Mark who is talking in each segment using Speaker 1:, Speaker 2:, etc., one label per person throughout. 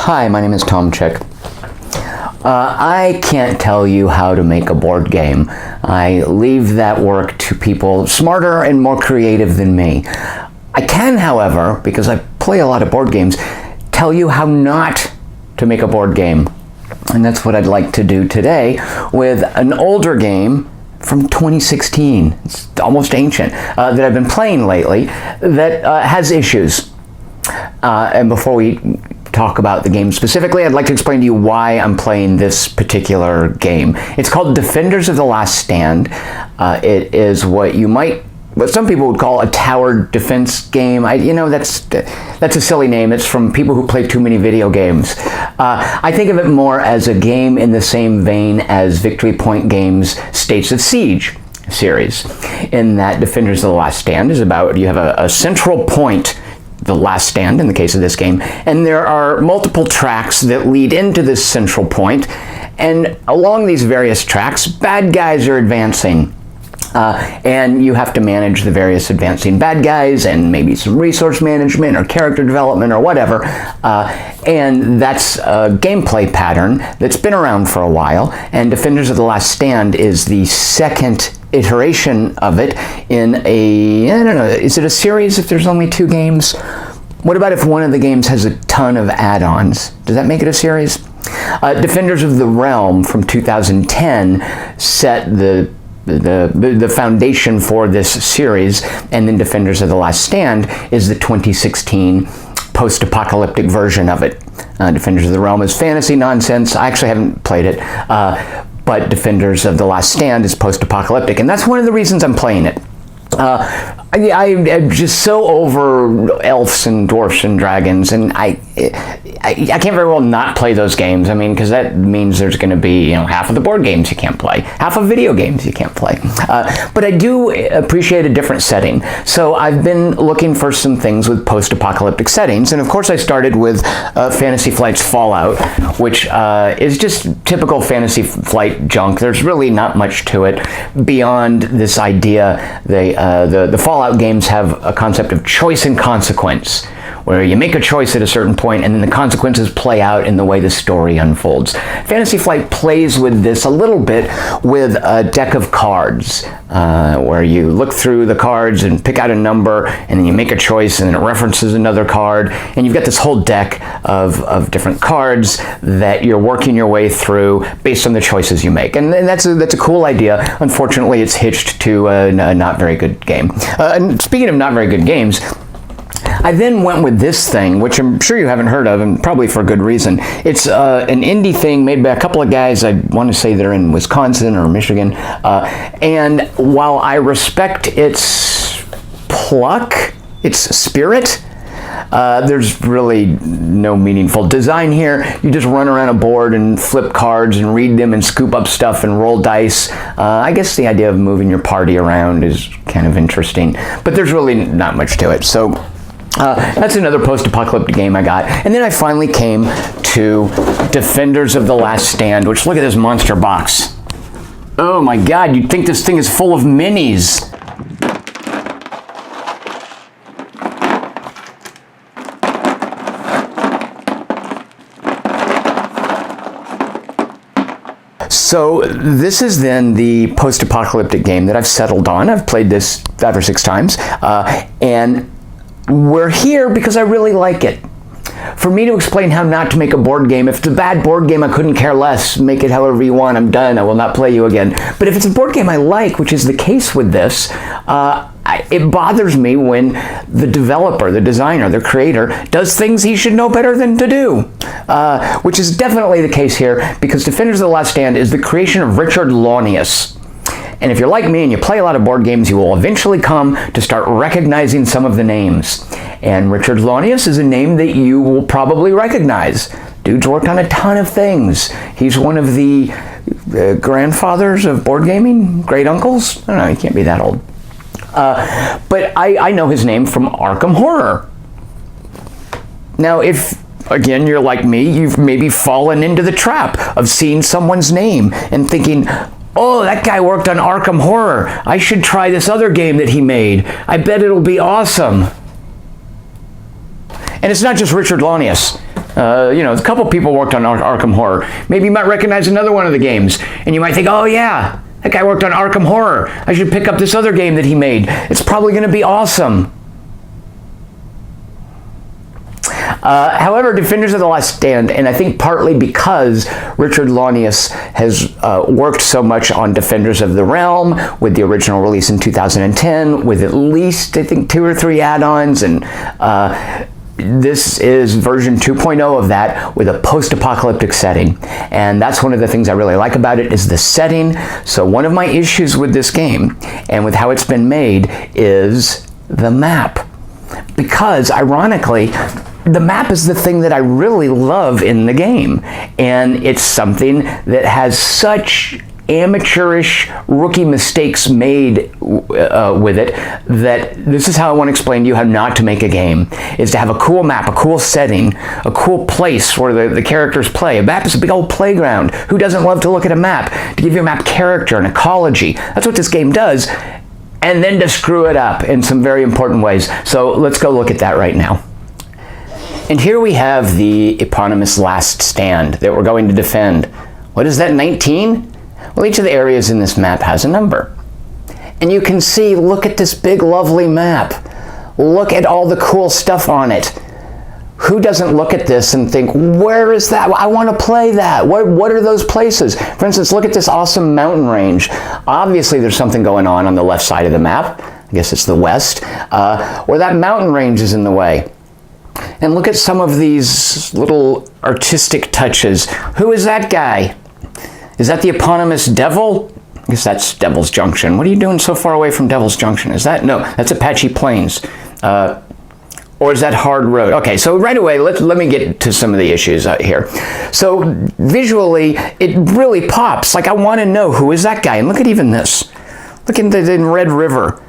Speaker 1: Hi, my name is Tom Chick. I can't tell you how to make a board game. I leave that work to people smarter and more creative than me. I can, however, because I play a lot of board games, tell you how not to make a board game. And that's what I'd like to do today with an older game from 2016. It's almost ancient, that I've been playing lately that has issues. And before we talk about the game specifically, I'd like to explain to you why I'm playing this particular game. It's called Defenders of the Last Stand. It is what some people would call a tower defense game. That's a silly name. It's from people who play too many video games. I think of it more as a game in the same vein as Victory Point Games' States of Siege series, in that Defenders of the Last Stand is about, you have a central point, the last stand in the case of this game, and there are multiple tracks that lead into this central point, and along these various tracks, bad guys are advancing. And you have to manage the various advancing bad guys and maybe some resource management or character development or whatever. And that's a gameplay pattern that's been around for a while. And Defenders of the Last Stand is the second iteration of it in I don't know, is it a series if there's only 2 games? What about if one of the games has a ton of add-ons? Does that make it a series? Defenders of the Realm from 2010 set the foundation for this series, and then Defenders of the Last Stand is the 2016 post-apocalyptic version of it. Defenders of the Realm is fantasy nonsense. I actually haven't played it, but Defenders of the Last Stand is post-apocalyptic, and that's one of the reasons I'm playing it. I'm just so over elves and dwarfs and dragons, and I can't very well not play those games. I mean, because that means there's going to be, half of the board games you can't play, half of video games you can't play. But I do appreciate a different setting. So I've been looking for some things with post-apocalyptic settings, and of course I started with Fantasy Flight's Fallout, which is just typical Fantasy Flight junk. There's really not much to it beyond this idea. The Fallout games have a concept of choice and consequence, where you make a choice at a certain point and then the consequences play out in the way the story unfolds. Fantasy Flight plays with this a little bit with a deck of cards, where you look through the cards and pick out a number, and then you make a choice and it references another card, and you've got this whole deck of different cards that you're working your way through based on the choices you make. And that's a cool idea. Unfortunately, it's hitched to a not very good game. And speaking of not very good games, I then went with this thing, which I'm sure you haven't heard of, and probably for good reason. It's an indie thing made by a couple of guys. I want to say they're in Wisconsin or Michigan. And while I respect its pluck, its spirit, there's really no meaningful design here. You just run around a board and flip cards and read them and scoop up stuff and roll dice. I guess the idea of moving your party around is kind of interesting, but there's really not much to it. So that's another post-apocalyptic game I got. And then I finally came to Defenders of the Last Stand, which, look at this monster box. Oh my God, you'd think this thing is full of minis. So this is then the post-apocalyptic game that I've settled on. I've played this 5 or 6 times, and we're here because I really like it. For me to explain how not to make a board game, if it's a bad board game, I couldn't care less. Make it however you want. I'm done. I will not play you again. But if it's a board game I like, which is the case with this, it bothers me when the developer, the designer, the creator, does things he should know better than to do. Which is definitely the case here, because Defenders of the Last Stand is the creation of Richard Launius. And if you're like me and you play a lot of board games, you will eventually come to start recognizing some of the names. And Richard Launius is a name that you will probably recognize. Dude's worked on a ton of things. He's one of the grandfathers of board gaming, great uncles. I don't know, he can't be that old. But I know his name from Arkham Horror. Now, if, again, you're like me, you've maybe fallen into the trap of seeing someone's name and thinking, oh, that guy worked on Arkham Horror. I should try this other game that he made. I bet it'll be awesome. And it's not just Richard Launius. A couple people worked on Arkham Horror. Maybe you might recognize another one of the games, and you might think, oh yeah, that guy worked on Arkham Horror. I should pick up this other game that he made. It's probably going to be awesome. However, Defenders of the Last Stand, and I think partly because Richard Launius has worked so much on Defenders of the Realm with the original release in 2010, with at least, I think, 2 or 3 add-ons, and this is version 2.0 of that with a post-apocalyptic setting. And that's one of the things I really like about it, is the setting. So one of my issues with this game and with how it's been made is the map. Because, ironically, the map is the thing that I really love in the game, and it's something that has such amateurish rookie mistakes made with it that this is how I want to explain to you how not to make a game, is to have a cool map, a cool setting, a cool place where the characters play. A map is a big old playground. Who doesn't love to look at a map? To give your map character and ecology. That's what this game does, and then to screw it up in some very important ways. So let's go look at that right now. And here we have the eponymous Last Stand that we're going to defend. What is that, 19? Well, each of the areas in this map has a number. And you can see, look at this big, lovely map. Look at all the cool stuff on it. Who doesn't look at this and think, where is that? I want to play that. What are those places? For instance, look at this awesome mountain range. Obviously, there's something going on the left side of the map. I guess it's the west, where that mountain range is in the way. And look at some of these little artistic touches. Who is that guy? Is that the eponymous Devil? I guess that's Devil's Junction. What are you doing so far away from Devil's Junction? Is that? No, that's Apache Plains. Or is that Hard Road? Okay, so right away, let me get to some of the issues here. So visually, it really pops. Like, I want to know, who is that guy? And look at even this. Look at the Red River.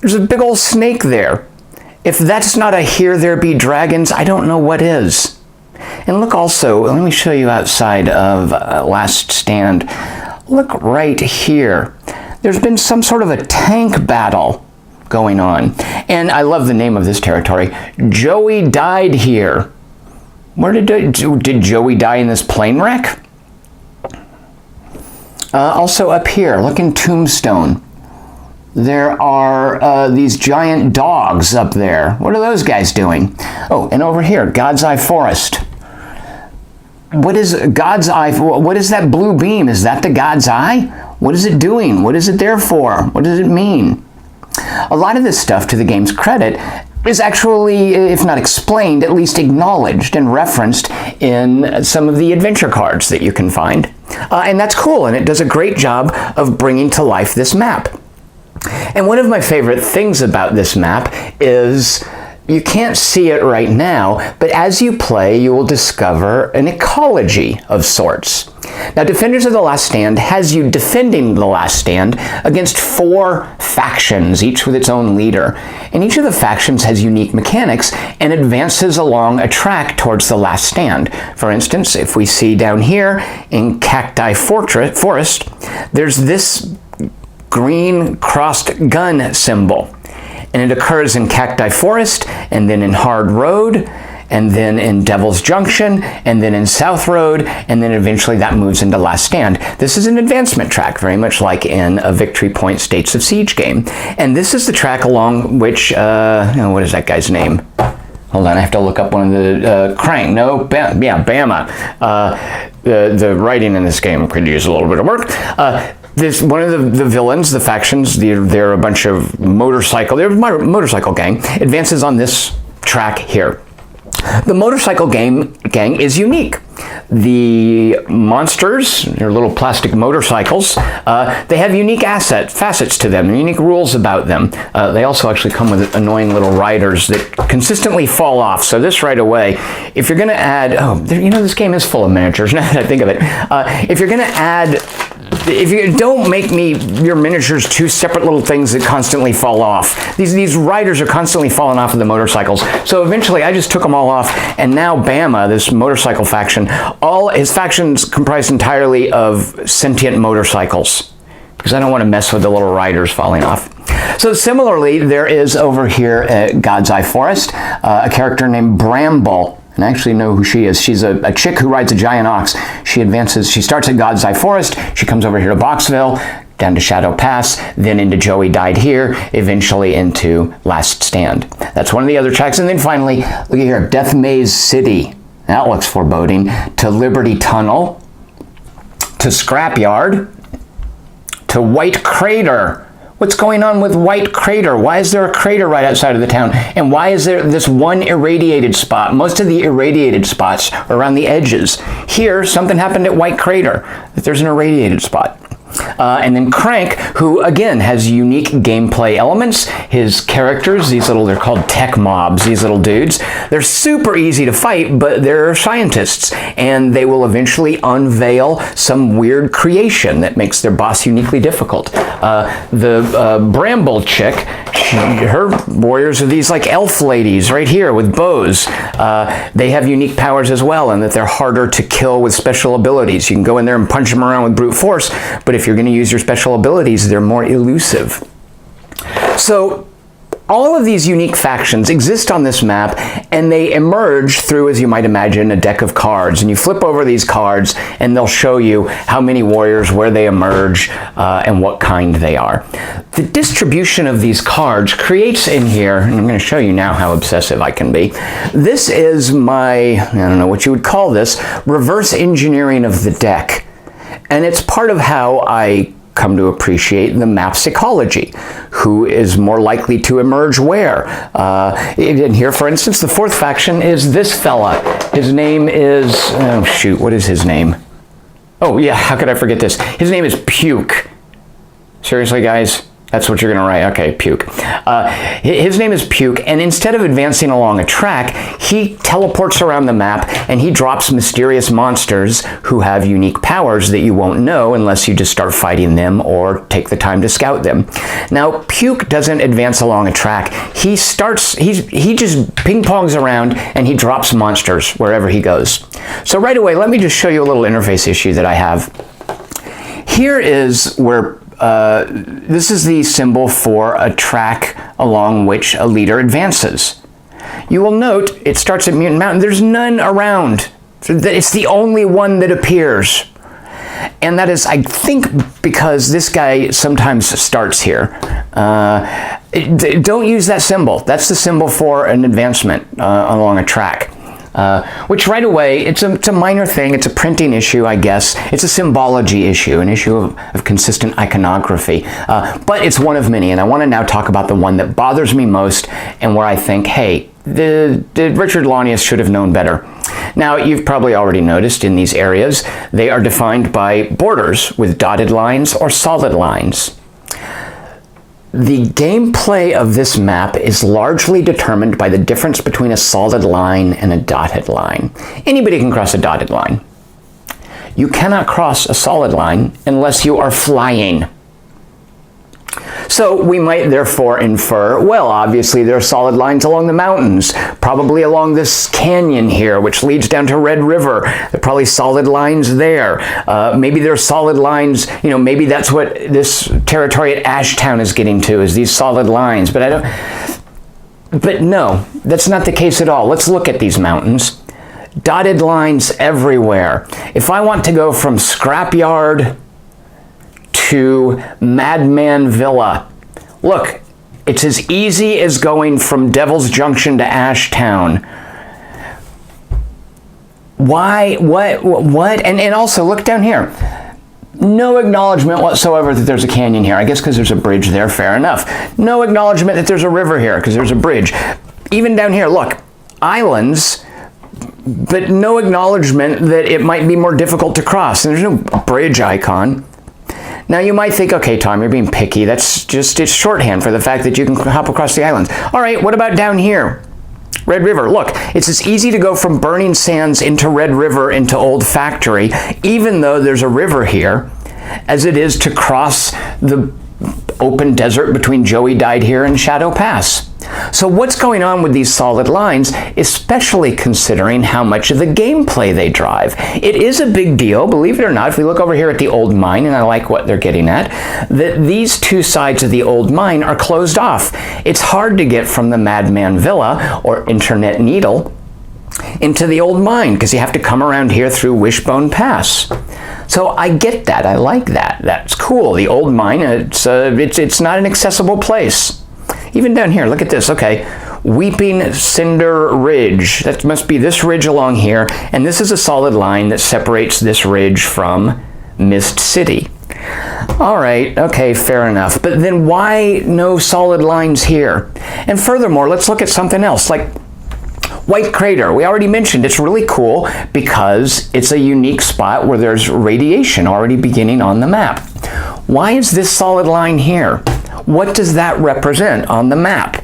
Speaker 1: There's a big old snake there. If that's not a Here There Be Dragons, I don't know what is. And look also, let me show you outside of Last Stand. Look right here. There's been some sort of a tank battle going on. And I love the name of this territory. Joey died here. Where did Joey die, in this plane wreck? Also up here, look in Tombstone. There are these giant dogs up there. What are those guys doing? Oh, and over here, God's Eye Forest. What is God's Eye? What is that blue beam? Is that the God's Eye? What is it doing? What is it there for? What does it mean? A lot of this stuff, to the game's credit, is actually, if not explained, at least acknowledged and referenced in some of the adventure cards that you can find. And that's cool, and it does a great job of bringing to life this map. And one of my favorite things about this map is, you can't see it right now, but as you play, you will discover an ecology of sorts. Now, Defenders of the Last Stand has you defending the Last Stand against 4 factions, each with its own leader. And each of the factions has unique mechanics and advances along a track towards the Last Stand. For instance, if we see down here in Cacti Forest, there's this green crossed gun symbol. And it occurs in Cacti Forest, and then in Hard Road, and then in Devil's Junction, and then in South Road, and then eventually that moves into Last Stand. This is an advancement track, very much like in a Victory Point States of Siege game. And this is the track along which, what is that guy's name? Hold on, I have to look up one of the, Bama. The writing in this game could use a little bit of work. One of the villains, the factions, they're a bunch of they're a motorcycle gang, advances on this track here. The motorcycle gang is unique. The monsters, they're little plastic motorcycles, they have unique facets to them, unique rules about them. They also actually come with annoying little riders that consistently fall off. So this right away, if you're going to add, this game is full of miniatures, now that I think of it. If you're going to add, if you don't make your miniatures 2 separate little things that constantly fall off. These riders are constantly falling off of the motorcycles. So eventually I just took them all off, and now Bama, this motorcycle faction, all his factions comprised entirely of sentient motorcycles, because I don't want to mess with the little riders falling off. So similarly, there is over here at God's Eye Forest a character named Bramble. And and I actually know who she is. She's a chick who rides a giant ox. She starts at God's Eye Forest, she comes over here to Boxville, down to Shadow Pass, then into Joey Died Here, eventually into Last Stand. That's one of the other tracks. And then finally, look at here, Death Maze City. That looks foreboding. To Liberty Tunnel, to Scrapyard, to White Crater. What's going on with White Crater? Why is there a crater right outside of the town? And why is there this one irradiated spot? Most of the irradiated spots are around the edges. Here, something happened at White Crater, that there's an irradiated spot. And then Crank, who again has unique gameplay elements. His characters, they're called tech mobs, these little dudes. They're super easy to fight, but they're scientists, and they will eventually unveil some weird creation that makes their boss uniquely difficult. The Bramble chick, her warriors are these like elf ladies right here with bows. They have unique powers as well, and that they're harder to kill with special abilities. You can go in there and punch them around with brute force, but if you're going to use your special abilities, they're more elusive. So all of these unique factions exist on this map, and they emerge through, as you might imagine, a deck of cards. And you flip over these cards, and they'll show you how many warriors, where they emerge, and what kind they are. The distribution of these cards creates in here, and I'm going to show you now how obsessive I can be. This is my, I don't know what you would call this, reverse engineering of the deck. And it's part of how I come to appreciate the map's ecology. Who is more likely to emerge where? In here, for instance, the fourth faction is this fella. His name is, oh shoot, what is his name? Oh yeah, how could I forget this? His name is Puke. Seriously, guys? That's what you're going to write. Okay, Puke. His name is Puke, and instead of advancing along a track, he teleports around the map, and he drops mysterious monsters who have unique powers that you won't know unless you just start fighting them or take the time to scout them. Now, Puke doesn't advance along a track. He just ping-pongs around, and he drops monsters wherever he goes. So right away, let me just show you a little interface issue that I have. Here is where this is the symbol for a track along which a leader advances. You will note it starts at Mutant Mountain. There's none around. It's the only one that appears. And that is, I think, because this guy sometimes starts here. Don't use that symbol. That's the symbol for an advancement along a track. Which right away, it's a minor thing, it's a printing issue, I guess. It's a symbology issue, an issue of consistent iconography. But it's one of many, and I want to now talk about the one that bothers me most, and where I think, hey, Richard Launius should have known better. Now, you've probably already noticed in these areas, they are defined by borders with dotted lines or solid lines. The gameplay of this map is largely determined by the difference between a solid line and a dotted line. Anybody can cross a dotted line. You cannot cross a solid line unless you are flying. So we might therefore infer, well, obviously there are solid lines along the mountains, probably along this canyon here, which leads down to Red River. There are probably solid lines there. Maybe there are solid lines, maybe that's what this territory at Ashtown is getting to, is these solid lines. But no, that's not the case at all. Let's look at these mountains. Dotted lines everywhere. If I want to go from Scrapyard to Madman Villa. Look, it's as easy as going from Devil's Junction to Ashtown. Why? What? And also, look down here. No acknowledgement whatsoever that there's a canyon here. I guess because there's a bridge there, fair enough. No acknowledgement that there's a river here because there's a bridge. Even down here, look, islands, but no acknowledgement that it might be more difficult to cross. And there's no bridge icon. Now you might think, okay, Tom, you're being picky. That's just, it's shorthand for the fact that you can hop across the islands. All right, what about down here? Red River. Look, it's as easy to go from Burning Sands into Red River into Old Factory, even though there's a river here, as it is to cross the open desert between Joey Died Here and Shadow Pass. So what's going on with these solid lines, especially considering how much of the gameplay they drive? It is a big deal, believe it or not, if we look over here at the old mine, and I like what they're getting at, that these two sides of the old mine are closed off. It's hard to get from the Madman Villa or Internet Needle into the old mine, because you have to come around here through Wishbone Pass. So I get that. I like that. That's cool. The old mine, it's not an accessible place. Even down here, look at this. Okay, Weeping Cinder Ridge. That must be this ridge along here, and this is a solid line that separates this ridge from Mist City. All right, okay, fair enough. But then why no solid lines here? And furthermore, let's look at something else, like White Crater. We already mentioned it's really cool because it's a unique spot where there's radiation already beginning on the map. Why is this solid line here? What does that represent on the map?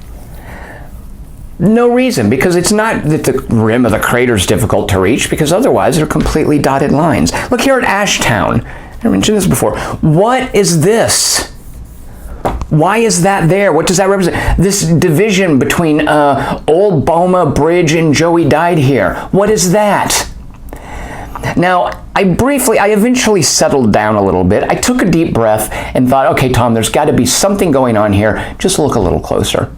Speaker 1: No reason, because it's not that the rim of the crater is difficult to reach, because otherwise they're completely dotted lines. Look here at Ashtown. I mentioned this before. What is this? Why is that there? What does that represent? This division between Old Boma Bridge and Joey Died Here. What is that? Now, I eventually settled down a little bit. I took a deep breath and thought, okay, Tom, there's got to be something going on here. Just look a little closer.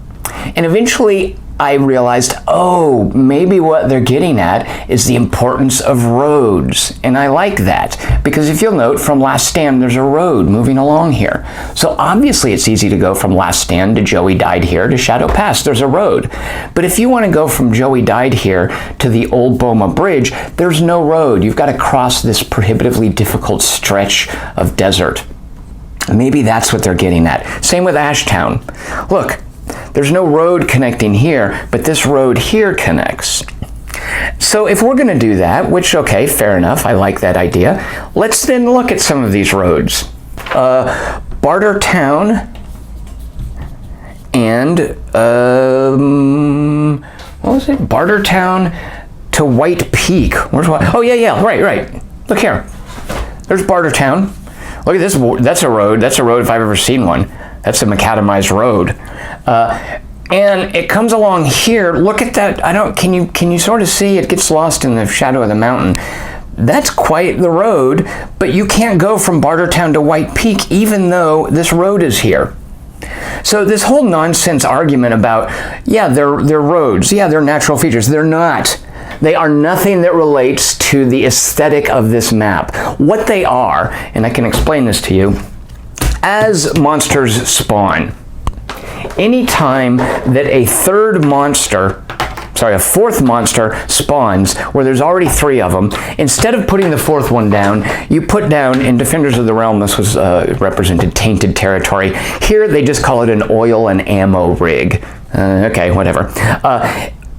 Speaker 1: And eventually I realized, oh, maybe what they're getting at is the importance of roads. And I like that, because if you'll note, from Last Stand, there's a road moving along here. So obviously it's easy to go from Last Stand to Joey Died Here to Shadow Pass. There's a road. But if you want to go from Joey Died Here to the Old Boma Bridge, there's no road. You've got to cross this prohibitively difficult stretch of desert. Maybe that's what they're getting at. Same with Ashtown. Look, there's no road connecting here, but this road here connects. So if we're going to do that, which, okay, fair enough, I like that idea, let's then look at some of these roads. Bartertown and, what was it? Bartertown to White Peak. Where's what? Oh, yeah, right. Look here. There's Bartertown. Look at this. That's a road. That's a road if I've ever seen one. That's a macadamized road. And it comes along here. Look at that. Can you sort of see? It gets lost in the shadow of the mountain. That's quite the road, but you can't go from Bartertown to White Peak even though this road is here. So this whole nonsense argument about, yeah, they're roads, yeah, they're natural features. They're not. They are nothing that relates to the aesthetic of this map. What they are, and I can explain this to you, as monsters spawn, anytime that a fourth monster spawns, where there's already 3 of them, instead of putting the 4th one down, you put down, in Defenders of the Realm, this was represented tainted territory. Here they just call it an oil and ammo rig. Okay, whatever.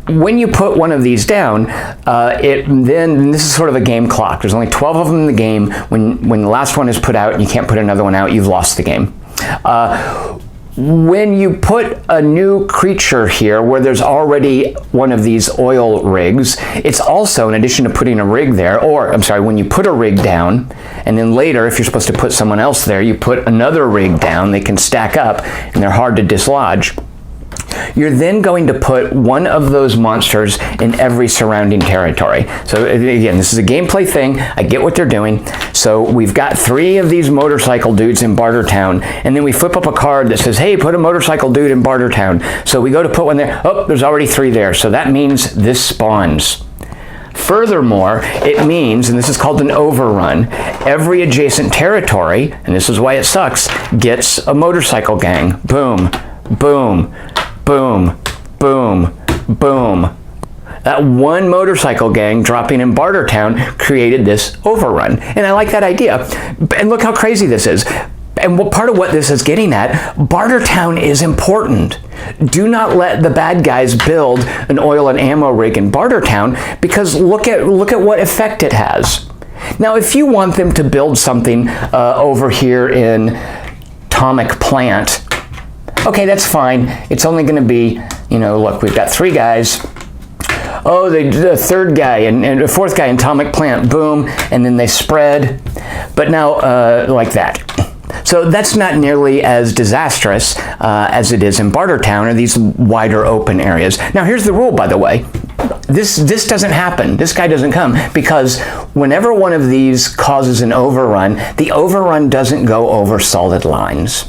Speaker 1: When you put one of these down, then this is sort of a game clock. There's only 12 of them in the game. When the last one is put out and you can't put another one out, you've lost the game. When you put a new creature here where there's already one of these oil rigs, it's also, in addition to putting a rig there, when you put a rig down, and then later, if you're supposed to put someone else there, you put another rig down, they can stack up, and they're hard to dislodge. You're then going to put one of those monsters in every surrounding territory. So again, this is a gameplay thing. I get what they're doing. So we've got 3 of these motorcycle dudes in Bartertown, and then we flip up a card that says, hey, put a motorcycle dude in Bartertown. So we go to put one there. Oh, there's already 3 there. So that means this spawns. Furthermore, it means, and this is called an overrun, every adjacent territory, and this is why it sucks, gets a motorcycle gang. Boom, boom, boom, boom, boom. That one motorcycle gang dropping in Bartertown created this overrun. And I like that idea. And look how crazy this is. And part of what this is getting at, Bartertown is important. Do not let the bad guys build an oil and ammo rig in Bartertown, because look at what effect it has. Now, if you want them to build something over here in Atomic Plant, okay, that's fine. It's only going to be, look, we've got 3 guys. Oh, the 3rd guy and a 4th guy in Atomic Plant, boom, and then they spread. But now, like that. So that's not nearly as disastrous as it is in Bartertown, or these wider open areas. Now, here's the rule, by the way. This doesn't happen. This guy doesn't come, because whenever one of these causes an overrun, the overrun doesn't go over solid lines.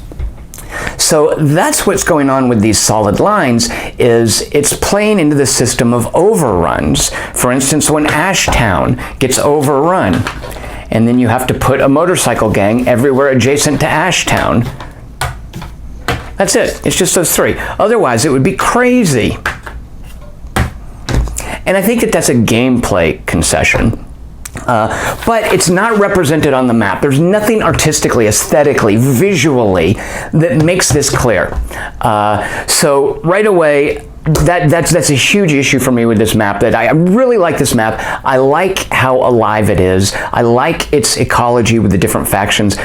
Speaker 1: So that's what's going on with these solid lines, is it's playing into the system of overruns. For instance, when Ashtown gets overrun, and then you have to put a motorcycle gang everywhere adjacent to Ashtown. That's it. It's just those three. Otherwise, it would be crazy. And I think that that's a gameplay concession. But it's not represented on the map. There's nothing artistically, aesthetically, visually that makes this clear. So right away, that's a huge issue for me with this map. That I really like this map. I like how alive it is. I like its ecology with the different factions.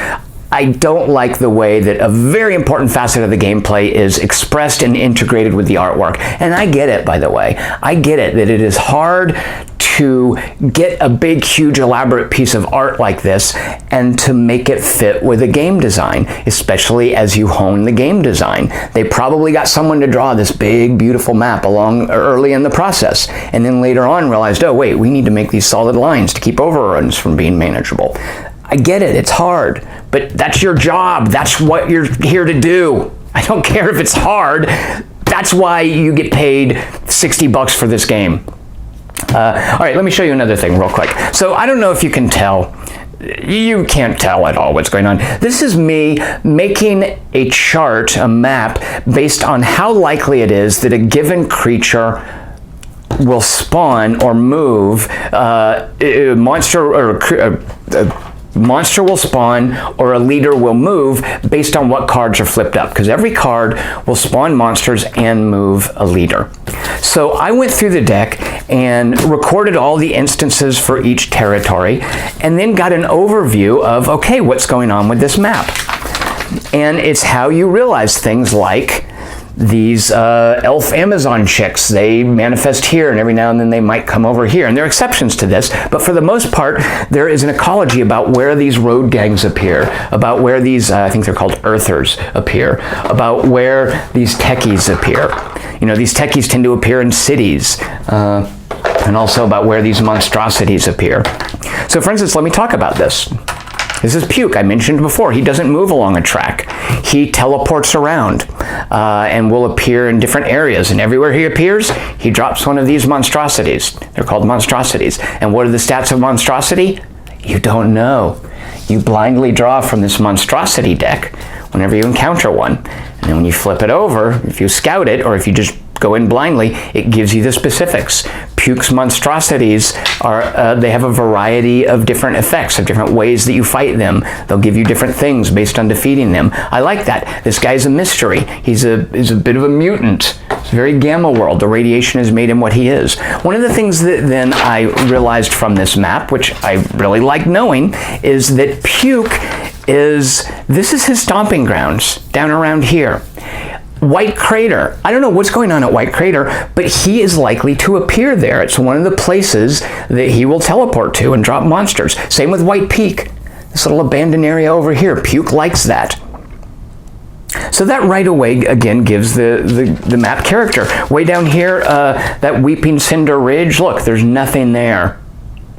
Speaker 1: I don't like the way that a very important facet of the gameplay is expressed and integrated with the artwork. And I get it, by the way. I get it, that it is hard to get a big, huge, elaborate piece of art like this and to make it fit with a game design, especially as you hone the game design. They probably got someone to draw this big, beautiful map along early in the process, and then later on realized, oh wait, we need to make these solid lines to keep overruns from being manageable. I get it, it's hard, but that's your job. That's what you're here to do. I don't care if it's hard. That's why you get paid $60 for this game. All right, let me show you another thing real quick. So I don't know if you can tell. You can't tell at all what's going on. This is me making a chart, a map, based on how likely it is that a given creature will spawn or move, a monster will spawn or a leader will move based on what cards are flipped up, because every card will spawn monsters and move a leader. So I went through the deck and recorded all the instances for each territory, and then got an overview of, okay, what's going on with this map. And it's how you realize things like these elf Amazon chicks. They manifest here, and every now and then they might come over here. And there are exceptions to this, but for the most part, there is an ecology about where these road gangs appear, about where these, I think they're called earthers, appear, about where these techies appear. You know, these techies tend to appear in cities, and also about where these monstrosities appear. So for instance, let me talk about this. This is Puke, I mentioned before. He doesn't move along a track. He teleports around and will appear in different areas. And everywhere he appears, he drops one of these monstrosities. They're called monstrosities. And what are the stats of monstrosity? You don't know. You blindly draw from this monstrosity deck whenever you encounter one. And then when you flip it over, if you scout it, or if you just go in blindly, it gives you the specifics. Puke's monstrosities are, they have a variety of different effects, of different ways that you fight them. They'll give you different things based on defeating them. I like that. This guy's a mystery. He's a bit of a mutant. It's very Gamma World. The radiation has made him what he is. One of the things that then I realized from this map, which I really like knowing, is that Puke this is his stomping grounds, down around here. White Crater. I don't know what's going on at White Crater, but he is likely to appear there. It's one of the places that he will teleport to and drop monsters. Same with White Peak. This little abandoned area over here. Puke likes that. So that right away, again, gives the map character. Way down here, that Weeping Cinder Ridge, look, there's nothing there.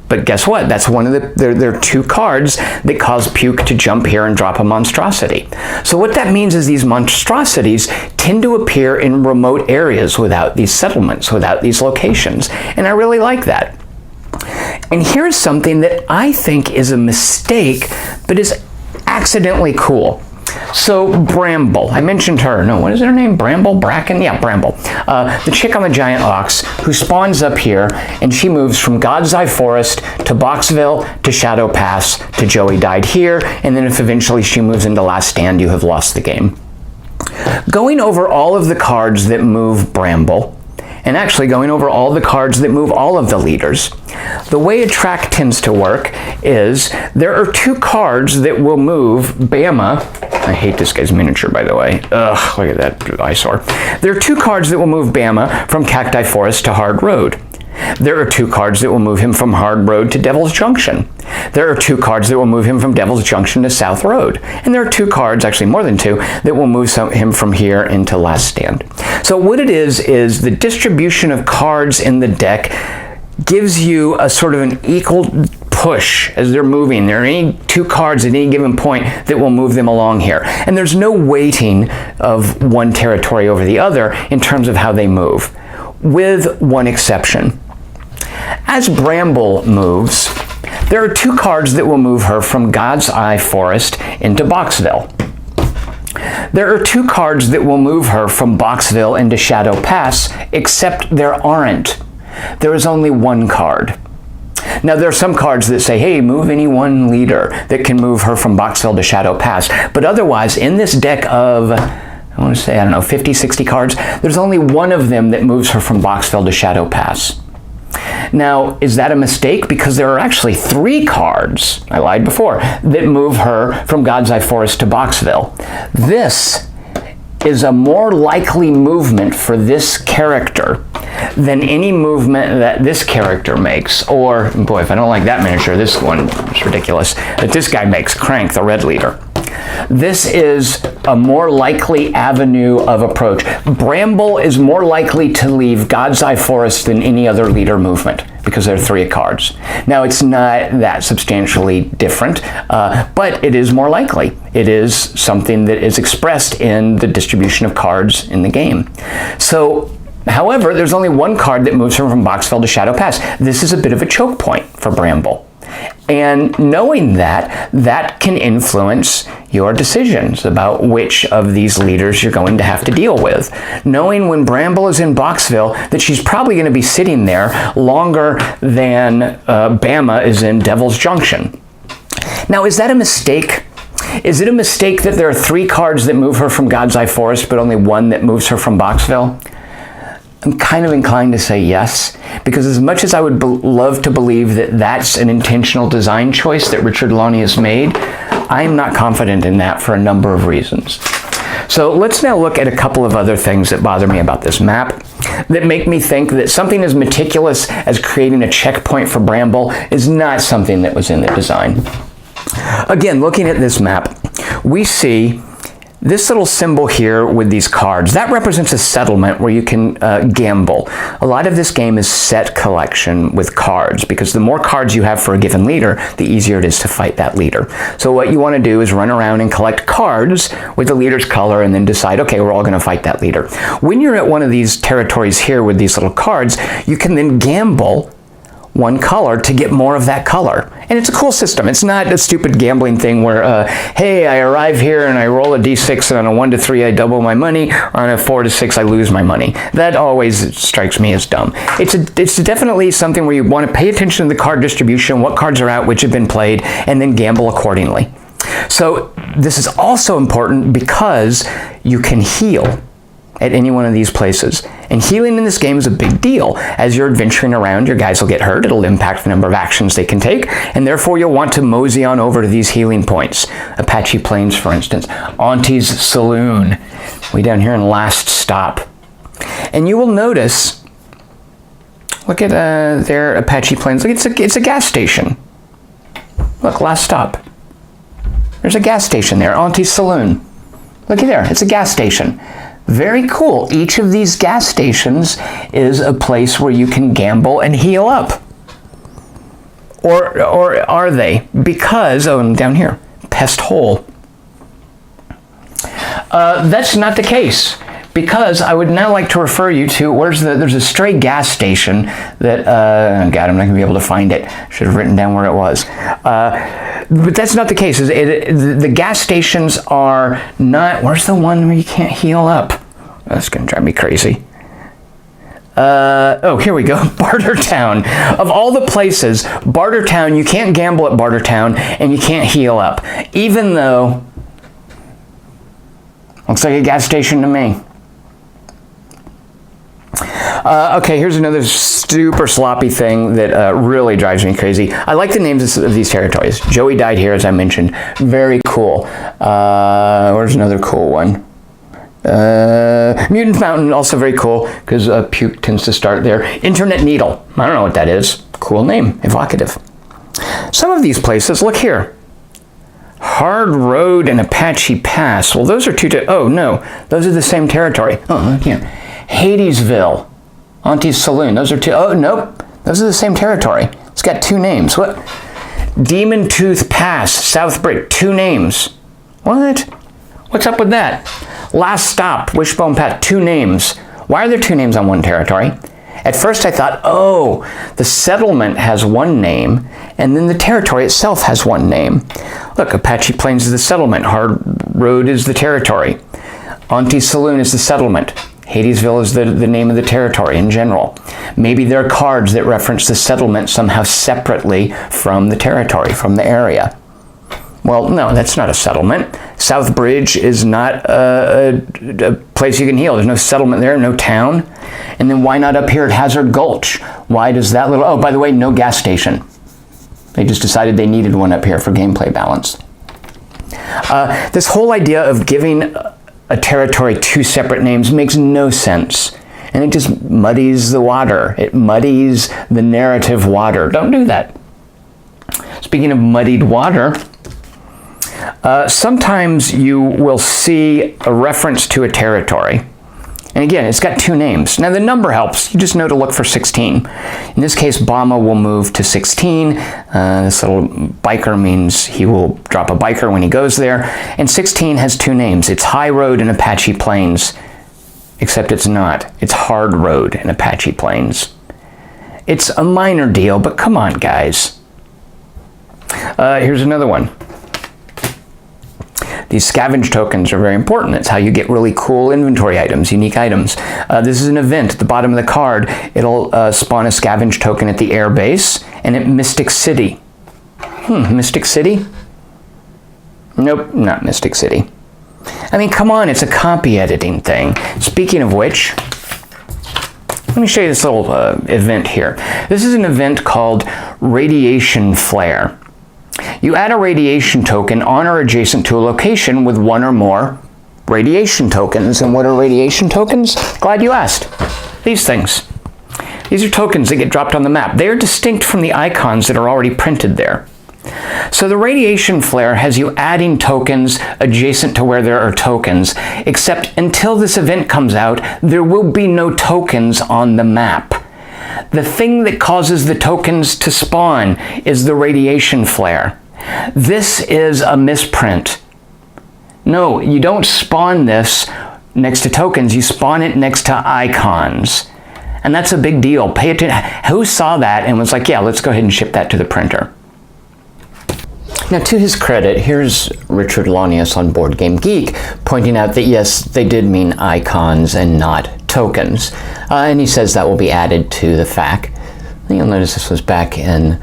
Speaker 1: But guess what? That's one of there are two cards that cause Puke to jump here and drop a monstrosity. So what that means is these monstrosities tend to appear in remote areas without these settlements, without these locations. And I really like that. And here's something that I think is a mistake, but is accidentally cool. So Bramble, I mentioned her. No, what is her name? Bramble? Bracken? Yeah, Bramble. The chick on the giant ox who spawns up here, and she moves from God's Eye Forest to Boxville to Shadow Pass to Joey Died Here, and then if eventually she moves into Last Stand, you have lost the game. Going over all of the cards that move Bramble, and actually going over all the cards that move all of the leaders, the way a track tends to work is there are two cards that will move Bama. I hate this guy's miniature, by the way. Ugh, look at that eyesore. There are two cards that will move Bama from Cacti Forest to Hard Road. There are two cards that will move him from Hard Road to Devil's Junction. There are two cards that will move him from Devil's Junction to South Road. And there are two cards, actually more than two, that will move him from here into Last Stand. So what it is the distribution of cards in the deck gives you a sort of an equal push as they're moving. There are any 2 cards at any given point that will move them along here. And there's no weighting of one territory over the other in terms of how they move, with one exception. As Bramble moves, there are 2 cards that will move her from God's Eye Forest into Boxville. There are 2 cards that will move her from Boxville into Shadow Pass, except there aren't. There is only 1 card. Now, there are some cards that say, hey, move any 1 leader that can move her from Boxville to Shadow Pass. But otherwise, in this deck of, I want to say, I don't know, 50, 60 cards, there's only 1 of them that moves her from Boxville to Shadow Pass. Now, is that a mistake? Because there are actually 3 cards, I lied before, that move her from God's Eye Forest to Boxville. This is a more likely movement for this character than any movement that this character makes. Or, boy, if I don't like that miniature, this one is ridiculous, that this guy makes, Crank, the red leader. This is a more likely avenue of approach. Bramble is more likely to leave God's Eye Forest than any other leader movement, because there are 3 cards. Now, it's not that substantially different, but it is more likely. It is something that is expressed in the distribution of cards in the game. So, however, there's only 1 card that moves her from Boxville to Shadow Pass. This is a bit of a choke point for Bramble. And knowing that, that can influence your decisions about which of these leaders you're going to have to deal with. Knowing when Bramble is in Boxville that she's probably going to be sitting there longer than Bama is in Devil's Junction. Now, is that a mistake? Is it a mistake that there are 3 cards that move her from God's Eye Forest, but only 1 that moves her from Boxville? I'm kind of inclined to say yes, because as much as I would love to believe that that's an intentional design choice that Richard Loney has made, I'm not confident in that for a number of reasons. So let's now look at a couple of other things that bother me about this map that make me think that something as meticulous as creating a checkpoint for Bramble is not something that was in the design. Again, looking at this map, we see this little symbol here with these cards, that represents a settlement where you can gamble. A lot of this game is set collection with cards, because the more cards you have for a given leader, the easier it is to fight that leader. So what you want to do is run around and collect cards with the leader's color and then decide, okay, we're all going to fight that leader. When you're at one of these territories here with these little cards, you can then gamble 1 color to get more of that color. And it's a cool system. It's not a stupid gambling thing where, hey, I arrive here and I roll a d6 and on a 1 to 3 I double my money, on a 4 to 6 I lose my money. That always strikes me as dumb. It's definitely something where you want to pay attention to the card distribution, what cards are out, which have been played, and then gamble accordingly. So this is also important because you can heal at any one of these places. And healing in this game is a big deal. As you're adventuring around, your guys will get hurt. It'll impact the number of actions they can take, and therefore you'll want to mosey on over to these healing points. Apache Plains, for instance. Auntie's Saloon, way down here in Last Stop. And you will notice, look at their Apache Plains. Look, it's a gas station. Look, Last Stop. There's a gas station there, Auntie's Saloon. Looky there, it's a gas station. Very cool. Each of these gas stations is a place where you can gamble and heal up. Or are they? Because, oh, down here, Pest Hole. That's not the case. Because I would now like to refer you to, there's a stray gas station that, God, I'm not going to be able to find it. Should have written down where it was. But that's not the case. The gas stations are not, where's the one where you can't heal up? That's going to drive me crazy. Oh, here we go. Bartertown. Of all the places, Bartertown, you can't gamble at Bartertown and you can't heal up. Even though, looks like a gas station to me. Okay, here's another super sloppy thing that really drives me crazy. I like the names of these territories. Joey died here, as I mentioned. Very cool. Where's another cool one? Mutant Mountain, also very cool, because puke tends to start there. Internet Needle. I don't know what that is. Cool name. Evocative. Some of these places, look here. Hard Road and Apache Pass. Well, those are oh, no. Those are the same territory. Oh, look here. Hadesville. Auntie's Saloon. Those are oh, nope. Those are the same territory. It's got 2 names. What? Demon Tooth Pass, South Bridge, 2 names. What? What's up with that? Last Stop, Wishbone Pass, 2 names. Why are there 2 names on one territory? At first I thought, oh, the settlement has 1 name, and then the territory itself has 1 name. Look, Apache Plains is the settlement, Hard Road is the territory, Auntie's Saloon is the settlement, Hadesville is the name of the territory in general. Maybe there are cards that reference the settlement somehow separately from the territory, from the area. Well, no, that's not a settlement. South Bridge is not a place you can heal. There's no settlement there, no town. And then why not up here at Hazard Gulch? Why does that little... Oh, by the way, no gas station. They just decided they needed one up here for gameplay balance. This whole idea of giving a territory 2 separate names makes no sense. And it just muddies the water. It muddies the narrative water. Don't do that. Speaking of muddied water... sometimes you will see a reference to a territory. And again, it's got 2 names. Now the number helps. You just know to look for 16. In this case, Bama will move to 16. This little biker means he will drop a biker when he goes there. And 16 has 2 names. It's High Road and Apache Plains. Except it's not. It's Hard Road and Apache Plains. It's a minor deal, but come on, guys. Here's another one. These scavenge tokens are very important. It's how you get really cool inventory items, unique items. This is an event. At the bottom of the card, it'll spawn a scavenge token at the air base and at Mystic City. Mystic City? Nope, not Mystic City. I mean, come on, it's a copy editing thing. Speaking of which, let me show you this little event here. This is an event called Radiation Flare. You add a radiation token on or adjacent to a location with 1 or more radiation tokens. And what are radiation tokens? Glad you asked. These things. These are tokens that get dropped on the map. They are distinct from the icons that are already printed there. So the radiation flare has you adding tokens adjacent to where there are tokens, except until this event comes out, there will be no tokens on the map. The thing that causes the tokens to spawn is the radiation flare. This is a misprint. No, you don't spawn this next to tokens, you spawn it next to icons. And that's a big deal. Pay attention. Who saw that and was like, yeah, let's go ahead and ship that to the printer? Now, to his credit, here's Richard Launius on Boardgame Geek pointing out that yes, they did mean icons and not tokens. And he says that will be added to the FAQ. You'll notice this was back in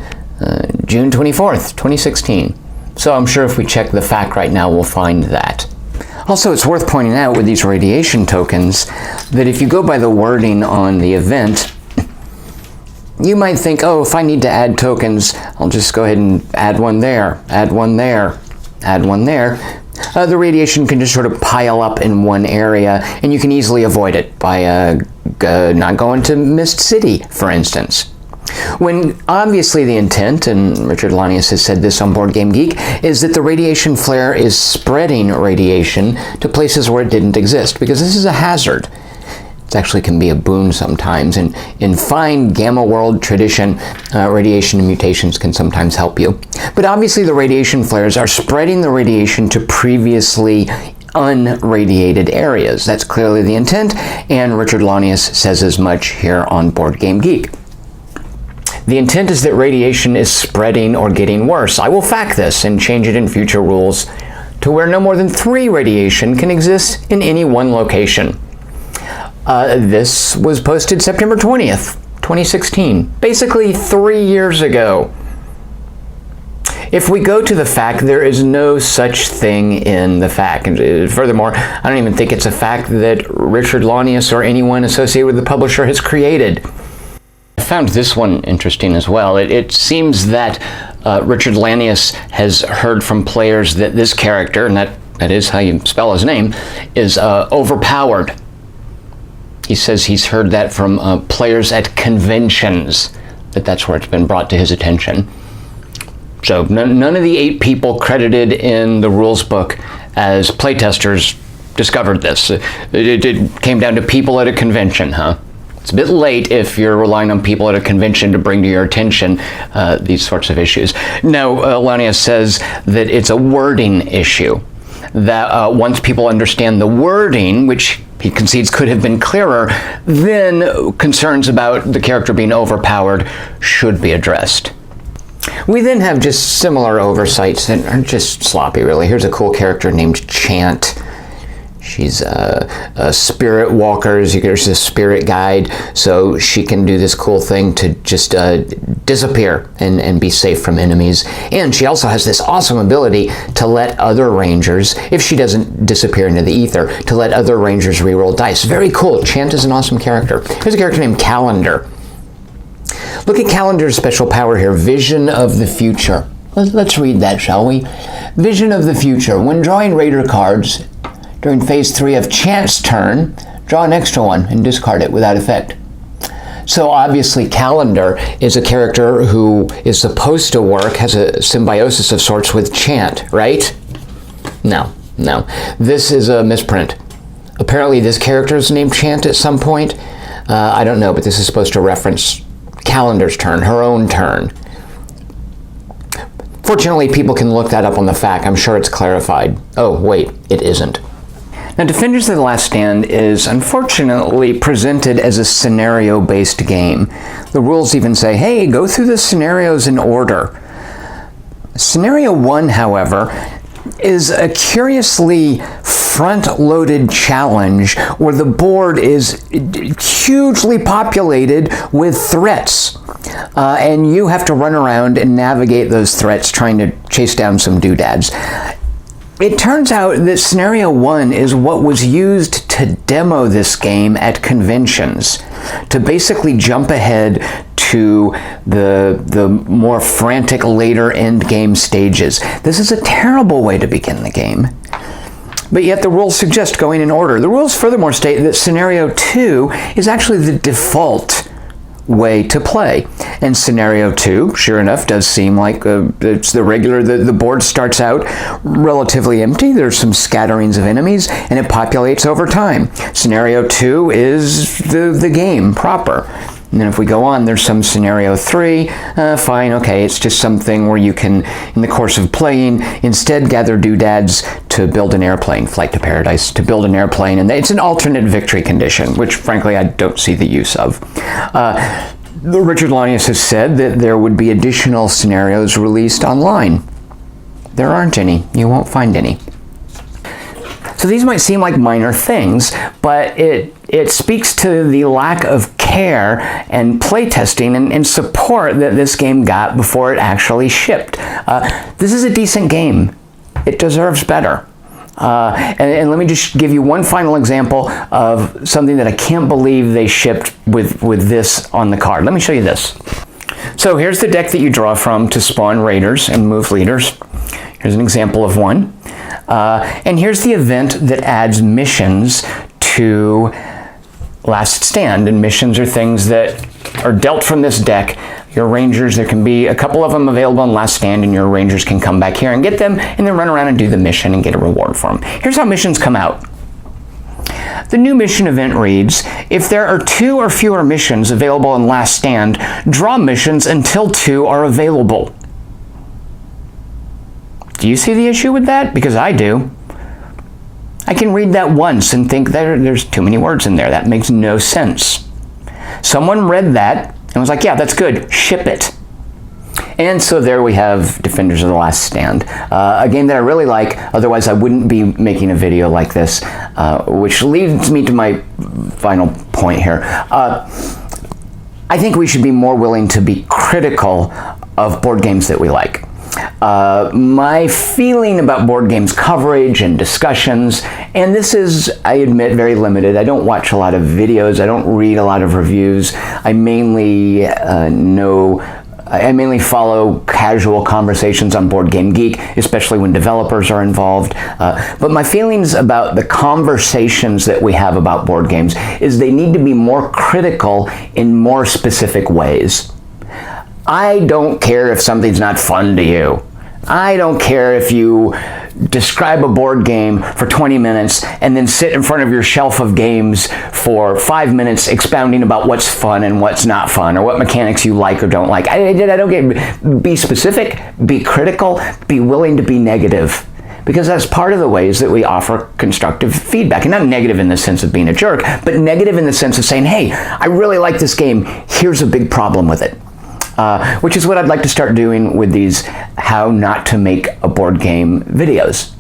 Speaker 1: June 24th, 2016. So I'm sure if we check the FAQ right now, we'll find that. Also, it's worth pointing out with these radiation tokens that if you go by the wording on the event, you might think, oh, if I need to add tokens, I'll just go ahead and add one there, add one there, add one there. The radiation can just sort of pile up in one area, and you can easily avoid it by not going to Mist City, for instance. When obviously the intent, and Richard Launius has said this on Boardgame Geek, is that the radiation flare is spreading radiation to places where it didn't exist, because this is a hazard. It actually can be a boon sometimes, and in fine Gamma World tradition, radiation and mutations can sometimes help you. But obviously the radiation flares are spreading the radiation to previously unradiated areas. That's clearly the intent, and Richard Launius says as much here on Boardgame Geek. The intent is that radiation is spreading or getting worse. I will fact this and change it in future rules to where no more than 3 radiation can exist in any one location. This was posted September 20th, 2016, basically 3 years ago. If we go to the FAQ, there is no such thing in the FAQ. And furthermore, I don't even think it's a fact that Richard Launius or anyone associated with the publisher has created. I found this one interesting as well. It seems that Richard Launius has heard from players that this character, and that is how you spell his name, is overpowered. He says he's heard that from players at conventions, that's where it's been brought to his attention. So none of the 8 people credited in the rules book as playtesters discovered this. It came down to people at a convention, huh? It's a bit late if you're relying on people at a convention to bring to your attention these sorts of issues. Now, Lania says that it's a wording issue, that once people understand the wording, which he concedes could have been clearer, then concerns about the character being overpowered should be addressed. We then have just similar oversights that are just sloppy, really. Here's a cool character named Chant. She's a spirit walker. She's a spirit guide, so she can do this cool thing to just disappear and be safe from enemies. And she also has this awesome ability to let other rangers, if she doesn't disappear into the ether, to let other rangers reroll dice. Very cool. Chant is an awesome character. Here's a character named Calendar. Look at Calendar's special power here, Vision of the Future. Let's read that, shall we? Vision of the Future. When drawing Raider cards, during Phase 3 of Chant's turn, draw an extra one and discard it without effect. So obviously Calendar is a character who is supposed to work, has a symbiosis of sorts with Chant, right? No. This is a misprint. Apparently this character is named Chant at some point. I don't know, but this is supposed to reference Calendar's turn, her own turn. Fortunately, people can look that up on the FAQ. I'm sure it's clarified. Oh, wait, it isn't. Now, Defenders of the Last Stand is unfortunately presented as a scenario-based game. The rules even say, hey, go through the scenarios in order. Scenario 1, however, is a curiously front-loaded challenge where the board is hugely populated with threats. And you have to run around and navigate those threats trying to chase down some doodads. It turns out that Scenario 1 is what was used to demo this game at conventions, to basically jump ahead to the more frantic later endgame stages. This is a terrible way to begin the game. But yet the rules suggest going in order. The rules furthermore state that Scenario 2 is actually the default way to play. And Scenario 2, sure enough, does seem like it's the regular, the board starts out relatively empty, there's some scatterings of enemies, and it populates over time. Scenario 2 is the game proper. And then if we go on, there's some Scenario 3, fine, okay, it's just something where you can, in the course of playing, instead gather doodads to build an airplane, Flight to Paradise, to build an airplane, and it's an alternate victory condition, which frankly I don't see the use of. Richard Lanius has said that there would be additional scenarios released online. There aren't any. You won't find any. So these might seem like minor things, but it speaks to the lack of care and playtesting and support that this game got before it actually shipped. This is a decent game. It deserves better. And let me just give you one final example of something that I can't believe they shipped with this on the card. Let me show you this. So here's the deck that you draw from to spawn raiders and move leaders. Here's an example of one. And here's the event that adds missions to Last Stand. And missions are things that are dealt from this deck. Your rangers, there can be a couple of them available on Last Stand, and your rangers can come back here and get them, and then run around and do the mission and get a reward for them. Here's how missions come out. The new mission event reads, if there are 2 or fewer missions available in Last Stand, draw missions until 2 are available. Do you see the issue with that? Because I do. I can read that once and think there's too many words in there. That makes no sense. Someone read that and was like, yeah, that's good, ship it. And so there we have Defenders of the Last Stand, a game that I really like, otherwise I wouldn't be making a video like this, which leads me to my final point here. I think we should be more willing to be critical of board games that we like. My feeling about board games coverage and discussions, and this is, I admit, very limited. I don't watch a lot of videos. I don't read a lot of reviews. I mainly follow casual conversations on Board Game Geek, especially when developers are involved. But my feelings about the conversations that we have about board games is they need to be more critical in more specific ways. I don't care if something's not fun to you. I don't care if you describe a board game for 20 minutes and then sit in front of your shelf of games for 5 minutes expounding about what's fun and what's not fun, or what mechanics you like or don't like. I don't get. Be specific, be critical, be willing to be negative. Because that's part of the ways that we offer constructive feedback. And not negative in the sense of being a jerk, but negative in the sense of saying, hey, I really like this game. Here's a big problem with it. Which is what I'd like to start doing with these how not to make a board game videos.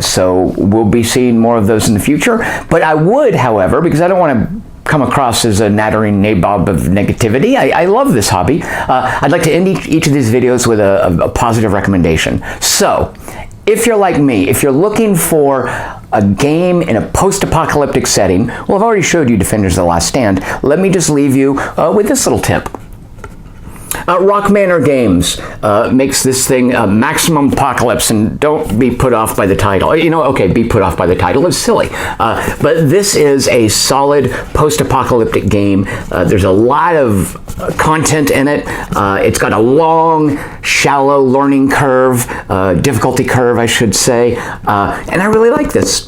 Speaker 1: So we'll be seeing more of those in the future. But I would, however, because I don't want to come across as a nattering nabob of negativity. I love this hobby. I'd like to end each of these videos with a positive recommendation. So, if you're like me, if you're looking for a game in a post-apocalyptic setting, well, I've already showed you Defenders of the Last Stand. Let me just leave you with this little tip. Rock Manor Games makes this thing Maximum Apocalypse, and don't be put off by the title. Okay, be put off by the title. It's silly. But this is a solid post-apocalyptic game. There's a lot of content in it. It's got a long, shallow learning curve, difficulty curve, I should say. And I really like this.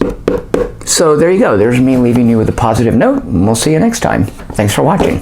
Speaker 1: So there you go. There's me leaving you with a positive note, and we'll see you next time. Thanks for watching.